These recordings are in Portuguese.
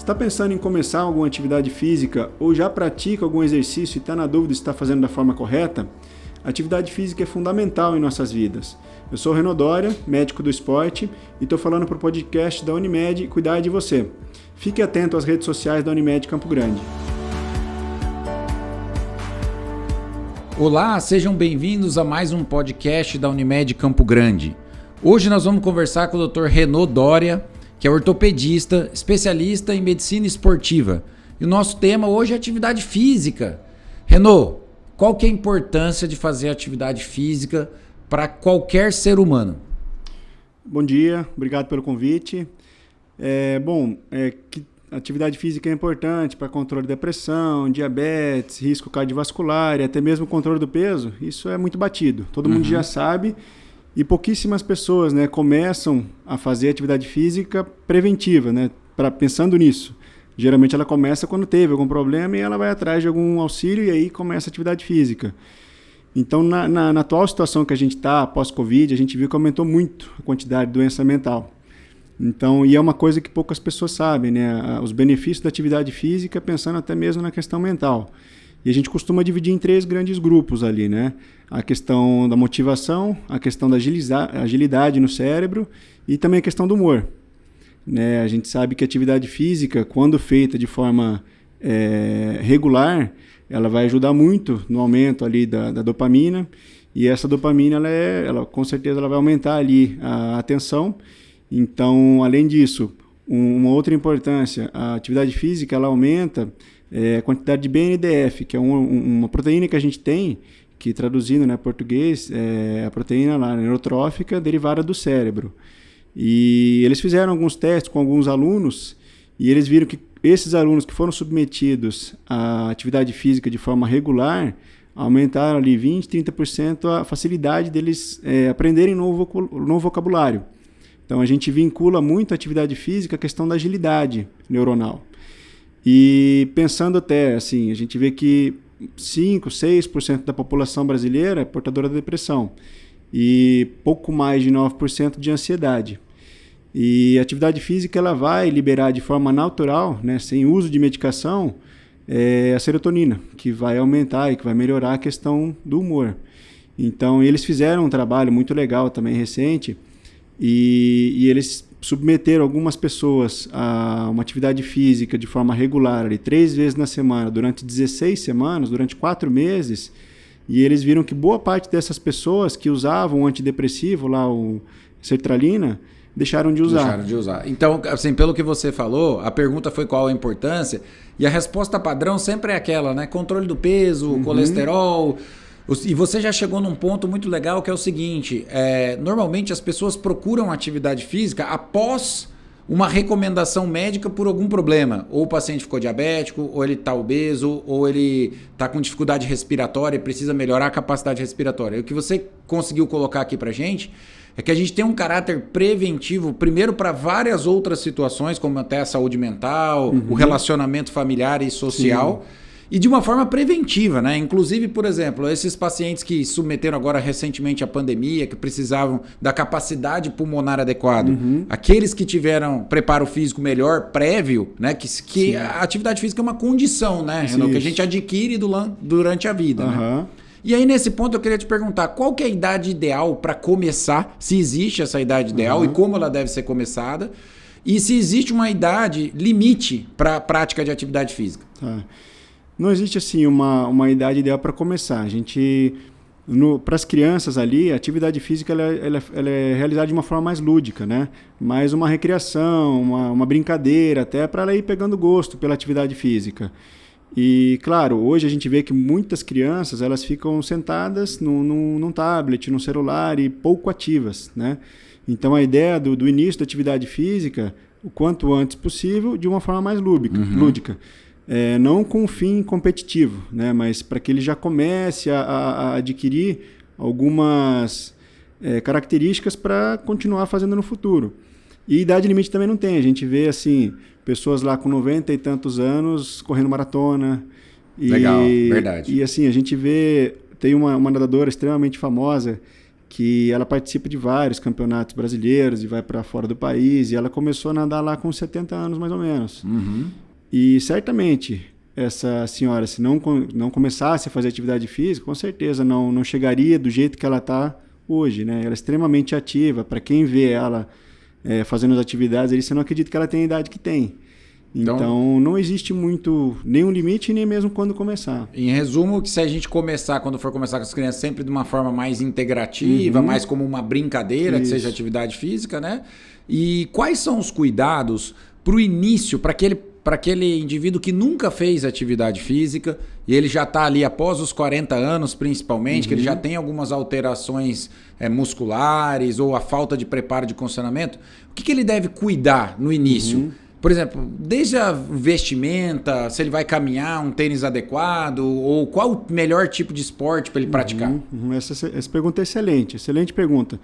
Está pensando em começar alguma atividade física ou já pratica algum exercício e está na dúvida se está fazendo da forma correta? A atividade física é fundamental em nossas vidas. Eu sou o Renô Doria, médico do esporte, e estou falando para o podcast da Unimed Cuidar de Você. Fique atento às redes sociais da Unimed Campo Grande. Olá, sejam bem-vindos a mais um podcast da Unimed Campo Grande. Hoje nós vamos conversar com o Dr. Renô Doria, que é ortopedista, especialista em medicina esportiva. E o nosso tema hoje é atividade física. Renô, qual que é a importância de fazer atividade física para qualquer ser humano? Bom dia, obrigado pelo convite. Atividade física é importante para controle de pressão, diabetes, risco cardiovascular e até mesmo controle do peso. Isso é muito batido, todo mundo já sabe. E pouquíssimas pessoas, começam a fazer atividade física preventiva, pensando nisso. Geralmente ela começa quando teve algum problema e ela vai atrás de algum auxílio e aí começa a atividade física. Então, na atual situação que a gente está, pós-Covid, a gente viu que aumentou muito a quantidade de doença mental. Então, e é uma coisa que poucas pessoas sabem, os benefícios da atividade física, pensando até mesmo na questão mental. E a gente costuma dividir em 3 grandes grupos ali, A questão da motivação, a questão da agilidade no cérebro e também a questão do humor. A gente sabe que a atividade física, quando feita de forma regular, ela vai ajudar muito no aumento ali da dopamina. E essa dopamina, ela com certeza ela vai aumentar ali a atenção. Então, além disso, uma outra importância, a atividade física ela aumenta a quantidade de BNDF, que é uma proteína que a gente tem, que traduzindo português, é a proteína lá, neurotrófica derivada do cérebro. E eles fizeram alguns testes com alguns alunos e eles viram que esses alunos que foram submetidos à atividade física de forma regular aumentaram ali 20%, 30% a facilidade deles aprenderem novo vocabulário. Então a gente vincula muito a atividade física à questão da agilidade neuronal. E pensando até assim, a gente vê que 5%, 6% da população brasileira é portadora de depressão e pouco mais de 9% de ansiedade. E a atividade física ela vai liberar de forma natural, sem uso de medicação, a serotonina, que vai aumentar e que vai melhorar a questão do humor. Então eles fizeram um trabalho muito legal também recente e eles submeteram algumas pessoas a uma atividade física de forma regular, 3 vezes na semana, durante 16 semanas, durante 4 meses, e eles viram que boa parte dessas pessoas que usavam o antidepressivo, lá o sertralina, deixaram de usar. Então, assim, pelo que você falou, a pergunta foi qual a importância, e a resposta padrão sempre é aquela, controle do peso, colesterol. E você já chegou num ponto muito legal que é o seguinte, normalmente as pessoas procuram atividade física após uma recomendação médica por algum problema. Ou o paciente ficou diabético, ou ele está obeso, ou ele está com dificuldade respiratória e precisa melhorar a capacidade respiratória. E o que você conseguiu colocar aqui pra gente é que a gente tem um caráter preventivo, primeiro para várias outras situações, como até a saúde mental, o relacionamento familiar e social. Sim. E de uma forma preventiva, Inclusive, por exemplo, esses pacientes que submeteram agora recentemente à pandemia, que precisavam da capacidade pulmonar adequada, aqueles que tiveram preparo físico melhor, prévio, que a atividade física é uma condição, Renô, que a gente adquire durante a vida, E aí, nesse ponto, eu queria te perguntar, qual que é a idade ideal para começar, se existe essa idade ideal e como ela deve ser começada, e se existe uma idade limite para a prática de atividade física? Não existe assim uma idade ideal para começar. A gente, para as crianças ali, a atividade física ela é realizada de uma forma mais lúdica, mais uma recreação, uma brincadeira, até para ela ir pegando gosto pela atividade física. E, claro, hoje a gente vê que muitas crianças elas ficam sentadas num tablet, num celular e pouco ativas, Então a ideia do início da atividade física, o quanto antes possível, de uma forma mais lúdica. Não com um fim competitivo, mas para que ele já comece a adquirir algumas características para continuar fazendo no futuro. E idade limite também não tem. A gente vê assim, pessoas lá com 90 e tantos anos correndo maratona. Legal, verdade. E assim, a gente vê, tem uma nadadora extremamente famosa que ela participa de vários campeonatos brasileiros e vai para fora do país, e ela começou a nadar lá com 70 anos mais ou menos. E certamente essa senhora, se não começasse a fazer atividade física, com certeza não chegaria do jeito que ela está hoje, né? Ela é extremamente ativa. Para quem vê ela fazendo as atividades, você não acredita que ela tem a idade que tem. Então não existe muito nenhum limite, nem mesmo quando começar. Em resumo, que se a gente quando for começar com as crianças, sempre de uma forma mais integrativa, mais como uma brincadeira, que seja atividade física, né? E quais são os cuidados para o início, para aquele indivíduo que nunca fez atividade física e ele já está ali após os 40 anos, principalmente, que ele já tem algumas alterações musculares ou a falta de preparo de condicionamento, o que ele deve cuidar no início? Por exemplo, desde a vestimenta, se ele vai caminhar, um tênis adequado, ou qual o melhor tipo de esporte para ele praticar? Essa pergunta é excelente pergunta.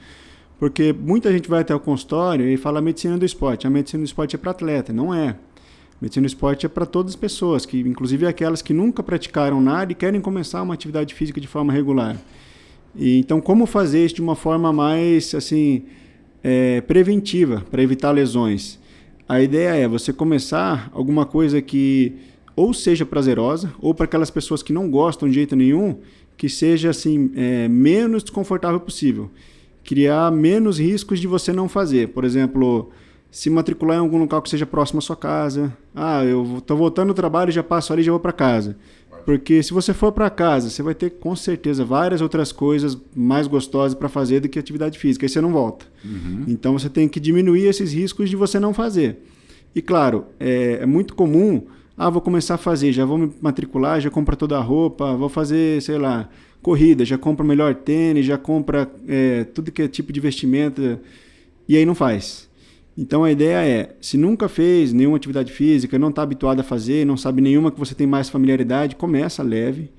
Porque muita gente vai até o consultório e fala a medicina do esporte. A medicina do esporte é para atleta, não é. A medicina do esporte é para todas as pessoas, que, inclusive aquelas que nunca praticaram nada e querem começar uma atividade física de forma regular. Então, como fazer isso de uma forma mais assim, preventiva, para evitar lesões? A ideia é você começar alguma coisa que ou seja prazerosa, ou para aquelas pessoas que não gostam de jeito nenhum, que seja assim, menos desconfortável possível. Criar menos riscos de você não fazer. Por exemplo, se matricular em algum local que seja próximo à sua casa. Eu estou voltando do trabalho, já passo ali e já vou para casa. Porque se você for para casa, você vai ter com certeza várias outras coisas mais gostosas para fazer do que atividade física. Aí você não volta. Então você tem que diminuir esses riscos de você não fazer. E claro, é muito comum, vou começar a fazer, já vou me matricular, já compro toda a roupa, vou fazer, sei lá, corrida, já compra o melhor tênis, já compra tudo que é tipo de vestimenta, e aí não faz. Então a ideia é, se nunca fez nenhuma atividade física, não está habituado a fazer, não sabe nenhuma que você tem mais familiaridade, começa leve,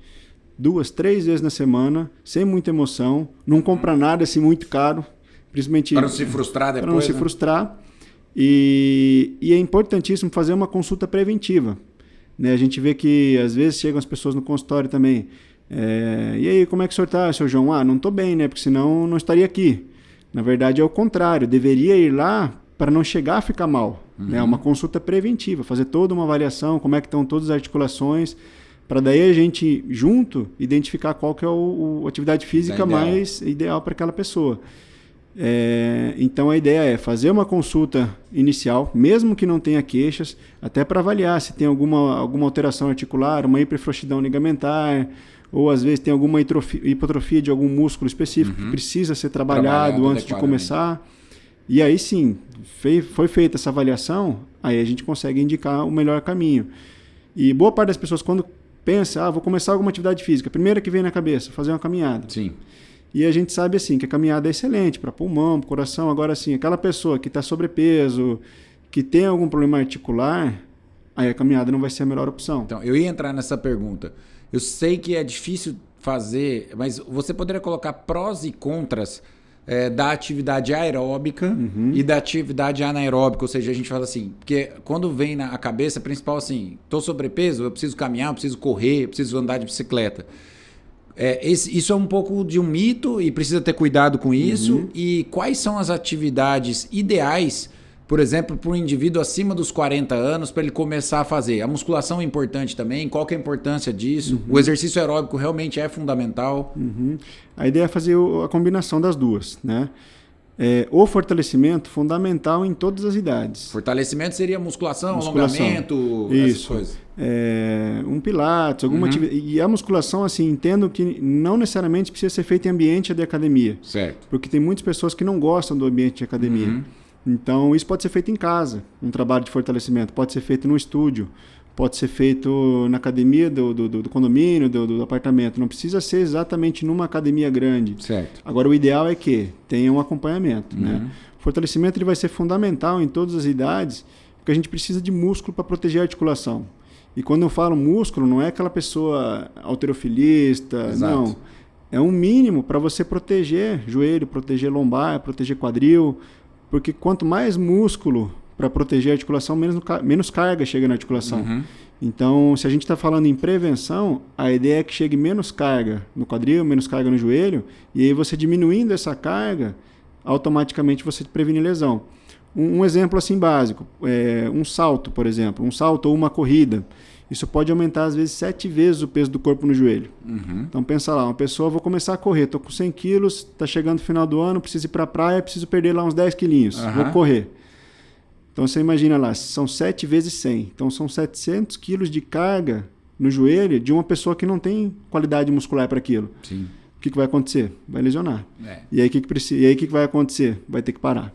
2, 3 vezes na semana, sem muita emoção, não compra nada assim muito caro, principalmente para não se frustrar depois. Para não se frustrar. E é importantíssimo fazer uma consulta preventiva. Né? A gente vê que às vezes chegam as pessoas no consultório também. E aí, como é que o senhor está, seu João? Não estou bem, né? Porque senão não estaria aqui. Na verdade é o contrário, deveria ir lá para não chegar a ficar mal. Né? Uma consulta preventiva, fazer toda uma avaliação, como é que estão todas as articulações, para daí a gente, junto, identificar qual que é a atividade física mais ideal para aquela pessoa. Então a ideia é fazer uma consulta inicial, mesmo que não tenha queixas, até para avaliar se tem alguma alteração articular, uma hiperfrouxidão ligamentar, ou às vezes tem alguma hipotrofia de algum músculo específico que precisa ser trabalhado antes de começar. E aí sim, foi feita essa avaliação, aí a gente consegue indicar o melhor caminho. E boa parte das pessoas, quando pensa, vou começar alguma atividade física, a primeira que vem na cabeça, fazer uma caminhada. Sim. E a gente sabe assim que a caminhada é excelente para pulmão, para coração. Agora sim, aquela pessoa que está sobrepeso, que tem algum problema articular, aí a caminhada não vai ser a melhor opção. Então, eu ia entrar nessa pergunta. Eu sei que é difícil fazer, mas você poderia colocar prós e contras da atividade aeróbica e da atividade anaeróbica, ou seja, a gente fala assim, porque quando vem na cabeça principal assim, estou sobrepeso, eu preciso caminhar, eu preciso correr, eu preciso andar de bicicleta. Isso é um pouco de um mito e precisa ter cuidado com isso. E quais são as atividades ideais, por exemplo, para um indivíduo acima dos 40 anos para ele começar a fazer? A musculação é importante também, qual que é a importância disso? O exercício aeróbico realmente é fundamental? A ideia é fazer a combinação das duas, né? O fortalecimento fundamental em todas as idades. Fortalecimento seria musculação, alongamento, essas coisas. Um pilates, alguma atividade. E a musculação, assim, entendo que não necessariamente precisa ser feita em ambiente de academia. Certo. Porque tem muitas pessoas que não gostam do ambiente de academia. Então, isso pode ser feito em casa, um trabalho de fortalecimento. Pode ser feito no estúdio. Pode ser feito na academia do condomínio, do apartamento. Não precisa ser exatamente numa academia grande. Certo. Agora, o ideal é que tenha um acompanhamento. Né? O fortalecimento ele vai ser fundamental em todas as idades, porque a gente precisa de músculo para proteger a articulação. E quando eu falo músculo, não é aquela pessoa halterofilista, Exato. Não. É um mínimo para você proteger joelho, proteger lombar, proteger quadril, porque quanto mais músculo para proteger a articulação, menos carga chega na articulação. Então, se a gente está falando em prevenção, a ideia é que chegue menos carga no quadril, menos carga no joelho, e aí você diminuindo essa carga, automaticamente você previne lesão. Um exemplo assim básico, um salto, por exemplo, um salto ou uma corrida, isso pode aumentar às vezes 7 vezes o peso do corpo no joelho. Então pensa lá, uma pessoa, vou começar a correr, estou com 100 quilos, está chegando o final do ano, preciso ir para a praia, preciso perder lá uns 10 quilinhos, vou correr. Então você imagina lá, são 7 vezes 100, então são 700 quilos de carga no joelho de uma pessoa que não tem qualidade muscular para aquilo. Sim. O que vai acontecer? Vai lesionar. E aí o que vai acontecer? Vai ter que parar.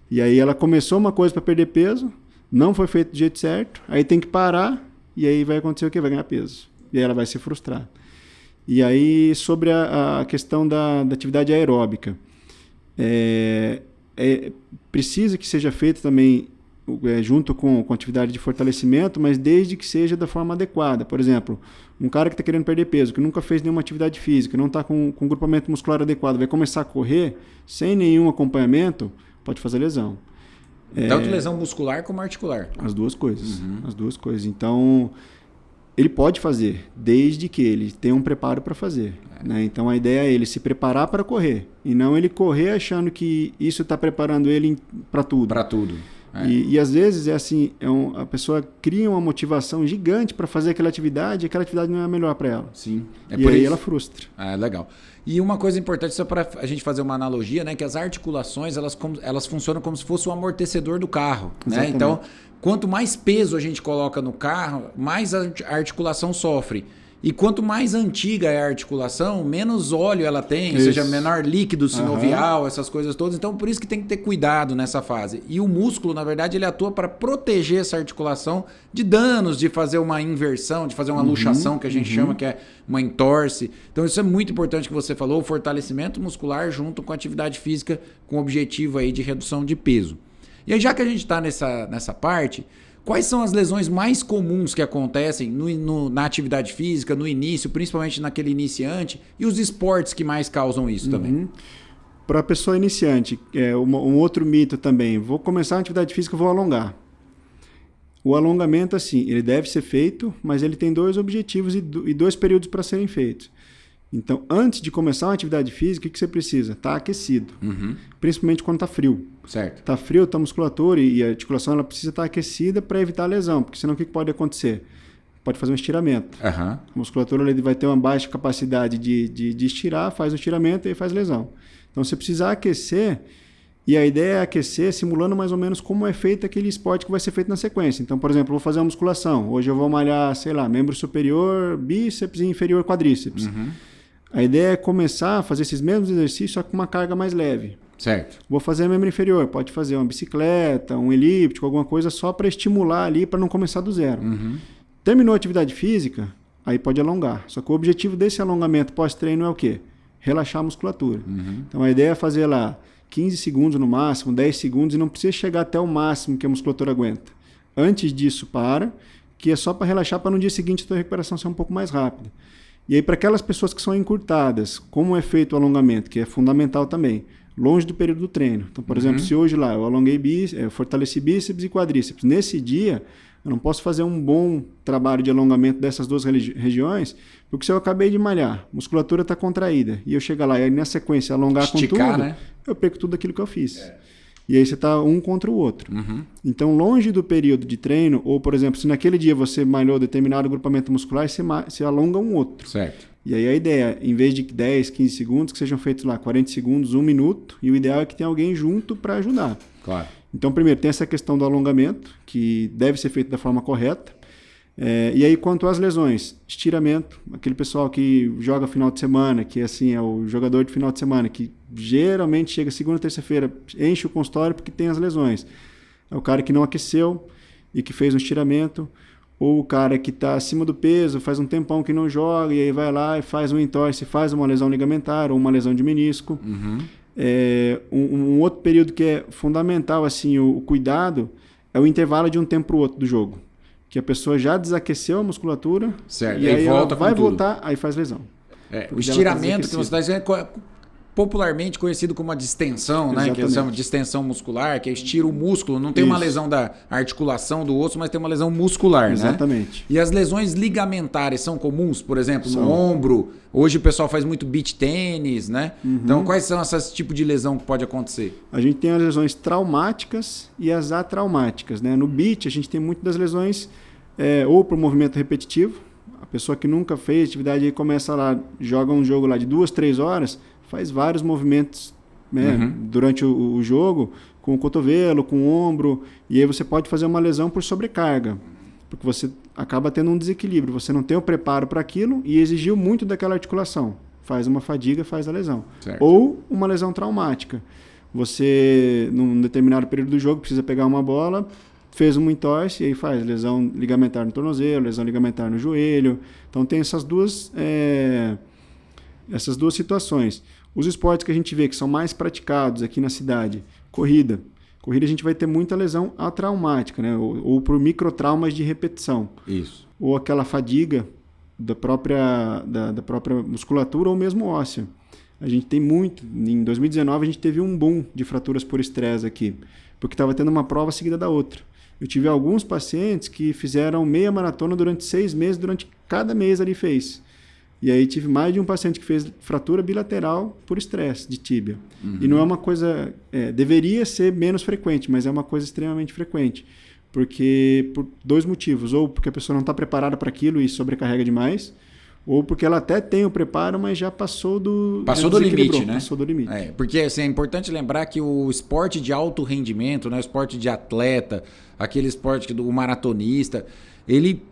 E aí ela começou uma coisa para perder peso, não foi feito do jeito certo, aí tem que parar, e aí vai acontecer o quê? Vai ganhar peso. E aí ela vai se frustrar. E aí, sobre a questão da atividade aeróbica, precisa que seja feito também junto com atividade de fortalecimento, mas desde que seja da forma adequada. Por exemplo, um cara que está querendo perder peso, que nunca fez nenhuma atividade física, não está com um grupamento muscular adequado, vai começar a correr sem nenhum acompanhamento, pode fazer lesão. Tanto lesão muscular como articular. As duas coisas. As duas coisas. Então, ele pode fazer, desde que ele tenha um preparo para fazer. Né? Então, a ideia é ele se preparar para correr. E não ele correr achando que isso está preparando ele para tudo. Para tudo. E às vezes é assim, a pessoa cria uma motivação gigante para fazer aquela atividade e aquela atividade não é a melhor para ela. Sim. E aí ela frustra. Legal. E uma coisa importante, só para a gente fazer uma analogia, né, que as articulações elas funcionam como se fosse o amortecedor do carro. Né? Então, quanto mais peso a gente coloca no carro, mais a articulação sofre. E quanto mais antiga é a articulação, menos óleo ela tem, ou seja, menor líquido sinovial, essas coisas todas. Então, por isso que tem que ter cuidado nessa fase. E o músculo, na verdade, ele atua para proteger essa articulação de danos, de fazer uma inversão, de fazer uma luxação, que a gente chama, que é uma entorse. Então, isso é muito importante que você falou, o fortalecimento muscular junto com a atividade física, com o objetivo aí de redução de peso. E aí, já que a gente está nessa parte... Quais são as lesões mais comuns que acontecem na atividade física, no início, principalmente naquele iniciante, e os esportes que mais causam isso também? Para a pessoa iniciante, um outro mito também, vou começar a atividade física, vou alongar. O alongamento, assim, ele deve ser feito, mas ele tem 2 objetivos e 2 períodos para serem feitos. Então, antes de começar uma atividade física, o que você precisa? Estar aquecido. Principalmente quando está frio. Certo. Está frio, a musculatura e a articulação ela precisa estar aquecida para evitar a lesão, porque senão o que pode acontecer? Pode fazer um estiramento. A musculatura ele vai ter uma baixa capacidade de estirar, faz um estiramento e faz lesão. Então, você precisa aquecer, e a ideia é aquecer simulando mais ou menos como é feito aquele esporte que vai ser feito na sequência. Então, por exemplo, eu vou fazer uma musculação. Hoje eu vou malhar, sei lá, membro superior, bíceps e inferior quadríceps. A ideia é começar a fazer esses mesmos exercícios, só com uma carga mais leve. Certo. Vou fazer membro inferior, pode fazer uma bicicleta, um elíptico, alguma coisa só para estimular ali, para não começar do zero. Terminou a atividade física, aí pode alongar. Só que o objetivo desse alongamento pós-treino é o quê? Relaxar a musculatura. Então a ideia é fazer lá 15 segundos no máximo, 10 segundos, e não precisa chegar até o máximo que a musculatura aguenta. Antes disso, que é só para relaxar, para no dia seguinte a tua recuperação ser um pouco mais rápida. E aí, para aquelas pessoas que são encurtadas, como é feito o alongamento, que é fundamental também, longe do período do treino. Então, por exemplo, se hoje lá eu alonguei fortaleci bíceps e quadríceps, nesse dia eu não posso fazer um bom trabalho de alongamento dessas 2 regiões, porque se eu acabei de malhar, a musculatura está contraída, e eu chegar lá e aí, na sequência alongar esticar, com tudo, né? Eu perco tudo aquilo que eu fiz. E aí você está um contra o outro. Então, longe do período de treino, ou, por exemplo, se naquele dia você malhou determinado grupamento muscular, você alonga um outro. Certo. E aí a ideia, em vez de 10, 15 segundos, que sejam feitos lá 40 segundos, 1 minuto, e o ideal é que tenha alguém junto para ajudar. Claro. Então, primeiro, tem essa questão do alongamento, que deve ser feito da forma correta. E aí, quanto às lesões, estiramento, aquele pessoal que joga final de semana, que assim é o jogador de final de semana, que geralmente chega segunda, terça-feira, enche o consultório porque tem as lesões. É o cara que não aqueceu e que fez um estiramento, ou o cara que está acima do peso, faz um tempão que não joga, e aí vai lá e faz um entorse, faz uma lesão ligamentar ou uma lesão de menisco. Um outro período que é fundamental, assim, o cuidado, é o intervalo de um tempo para o outro do jogo. Que a pessoa já desaqueceu a musculatura, certo. E aí volta ela vai com tudo. voltar, aí faz lesão. O estiramento que você está dizendo, popularmente conhecido como a distensão, né? Que eles chamam de distensão muscular, que estira o músculo. Não tem uma lesão da articulação do osso, mas tem uma lesão muscular, Exatamente. Né? E as lesões ligamentares são comuns, por exemplo, no ombro. Hoje o pessoal faz muito beach tênis, né? Então, quais são esses tipos de lesão que pode acontecer? A gente tem as lesões traumáticas e as atraumáticas, né? No beach, a gente tem muito das lesões ou por movimento repetitivo. A pessoa que nunca fez atividade aí começa lá, joga um jogo lá de 2, 3 horas, faz vários movimentos, né, durante o jogo, com o cotovelo, com o ombro, e aí você pode fazer uma lesão por sobrecarga, porque você acaba tendo um desequilíbrio, você não tem o preparo para aquilo e exigiu muito daquela articulação. Faz uma fadiga, faz a lesão. Certo. Ou uma lesão traumática. Você, num determinado período do jogo, precisa pegar uma bola, fez uma entorse, e aí faz lesão ligamentar no tornozelo, lesão ligamentar no joelho. Então tem essas duas situações. Os esportes que a gente vê que são mais praticados aqui na cidade, corrida. Corrida a gente vai ter muita lesão atraumática, né? Ou por microtraumas de repetição. Isso. Ou aquela fadiga da própria musculatura ou mesmo óssea. A gente tem muito. Em 2019 a gente teve um boom de fraturas por estresse aqui, porque estava tendo uma prova seguida da outra. Eu tive alguns pacientes que fizeram meia maratona durante 6 meses, durante cada mês ali fez. E aí tive mais de um paciente que fez fratura bilateral por estresse de tíbia. E não é uma coisa... deveria ser menos frequente, mas é uma coisa extremamente frequente. Porque por 2 motivos. Ou porque a pessoa não está preparada para aquilo e sobrecarrega demais, ou porque ela até tem o preparo, mas já passou do limite, né? Passou do limite. Porque assim, é importante lembrar que o esporte de alto rendimento, né, o esporte de atleta, aquele esporte do maratonista, ele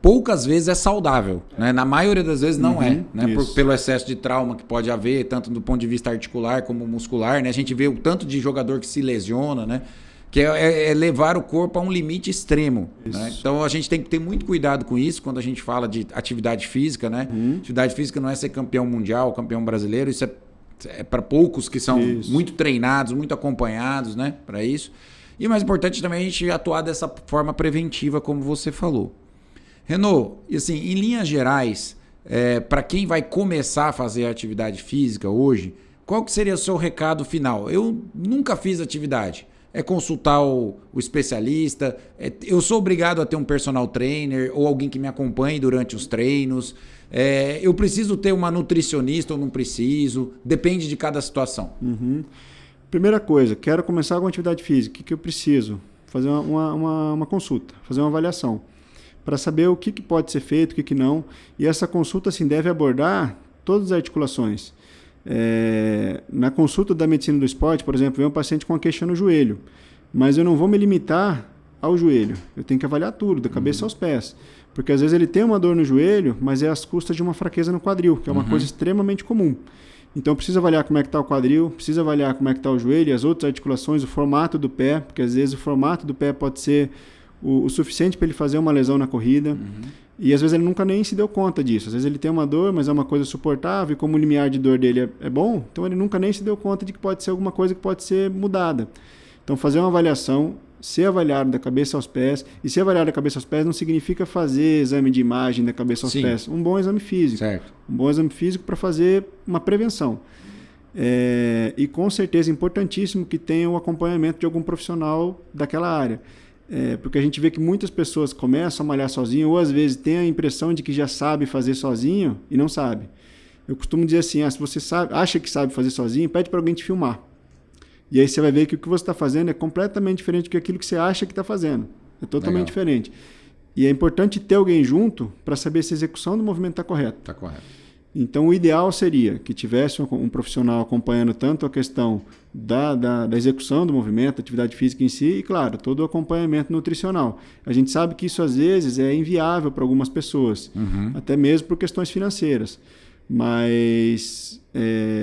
poucas vezes é saudável, né? Na maioria das vezes não é, né? Pelo excesso de trauma que pode haver, tanto do ponto de vista articular como muscular, né? A gente vê o tanto de jogador que se lesiona, né? Que é levar o corpo a um limite extremo, né? Então a gente tem que ter muito cuidado com isso quando a gente fala de atividade física, né? Atividade física não é ser campeão mundial, campeão brasileiro, isso é para poucos que são muito treinados, muito acompanhados, né? Para isso. E mais importante também a gente atuar dessa forma preventiva, como você falou. Renaud, e assim, em linhas gerais, para quem vai começar a fazer atividade física hoje, qual que seria o seu recado final? Eu nunca fiz atividade. É consultar o especialista, eu sou obrigado a ter um personal trainer ou alguém que me acompanhe durante os treinos, eu preciso ter uma nutricionista ou não preciso, depende de cada situação. Primeira coisa, quero começar com atividade física, o que eu preciso? Fazer uma consulta, fazer uma avaliação, para saber o que pode ser feito, o que não, e essa consulta assim, deve abordar todas as articulações. Na consulta da medicina do esporte, por exemplo, vem um paciente com uma queixa no joelho, mas eu não vou me limitar ao joelho, eu tenho que avaliar tudo, da cabeça aos pés, porque às vezes ele tem uma dor no joelho, mas é às custas de uma fraqueza no quadril, que é uma coisa extremamente comum. Então eu preciso avaliar como é que está o quadril, preciso avaliar como é que está o joelho e as outras articulações, o formato do pé, porque às vezes o formato do pé pode ser o suficiente para ele fazer uma lesão na corrida. E às vezes ele nunca nem se deu conta disso. Às vezes ele tem uma dor, mas é uma coisa suportável, e como o limiar de dor dele é bom, então ele nunca nem se deu conta de que pode ser alguma coisa que pode ser mudada. Então fazer uma avaliação, ser avaliado da cabeça aos pés, e ser avaliado da cabeça aos pés não significa fazer exame de imagem da cabeça aos pés. Um bom exame físico. Certo. Um bom exame físico para fazer uma prevenção. E com certeza é importantíssimo que tenha o acompanhamento de algum profissional daquela área. Porque a gente vê que muitas pessoas começam a malhar sozinho, ou às vezes tem a impressão de que já sabe fazer sozinho e não sabe. Eu costumo dizer assim, se você acha que sabe fazer sozinho, pede para alguém te filmar. E aí você vai ver que o que você está fazendo é completamente diferente do que aquilo que você acha que está fazendo. É totalmente diferente. E é importante ter alguém junto para saber se a execução do movimento está correta. Está correto. Então, o ideal seria que tivesse um profissional acompanhando tanto a questão da execução do movimento, da atividade física em si, e, claro, todo o acompanhamento nutricional. A gente sabe que isso, às vezes, é inviável para algumas pessoas, até mesmo por questões financeiras. Mas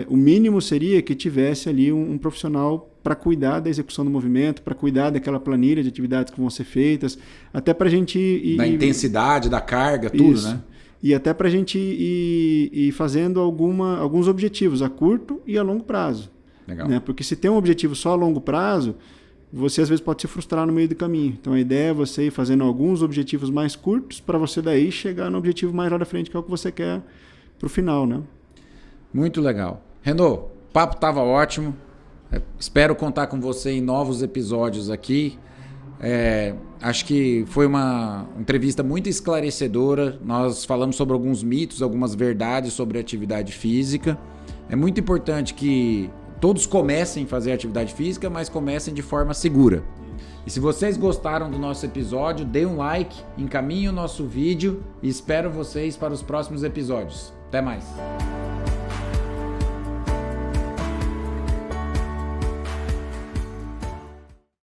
o mínimo seria que tivesse ali um profissional para cuidar da execução do movimento, para cuidar daquela planilha de atividades que vão ser feitas, até para a gente... Da intensidade, da carga, tudo, isso, né? E até para a gente ir fazendo alguns objetivos a curto e a longo prazo. Legal. Né? Porque se tem um objetivo só a longo prazo, você às vezes pode se frustrar no meio do caminho. Então a ideia é você ir fazendo alguns objetivos mais curtos para você daí chegar no objetivo mais lá da frente, que é o que você quer para o final, né? Muito legal. Renaud, papo estava ótimo. Espero contar com você em novos episódios aqui. Acho que foi uma entrevista muito esclarecedora. Nós falamos sobre alguns mitos, algumas verdades sobre atividade física. É muito importante que todos comecem a fazer atividade física, mas comecem de forma segura. E se vocês gostaram do nosso episódio, dê um like, encaminhe o nosso vídeo e espero vocês para os próximos episódios. Até mais!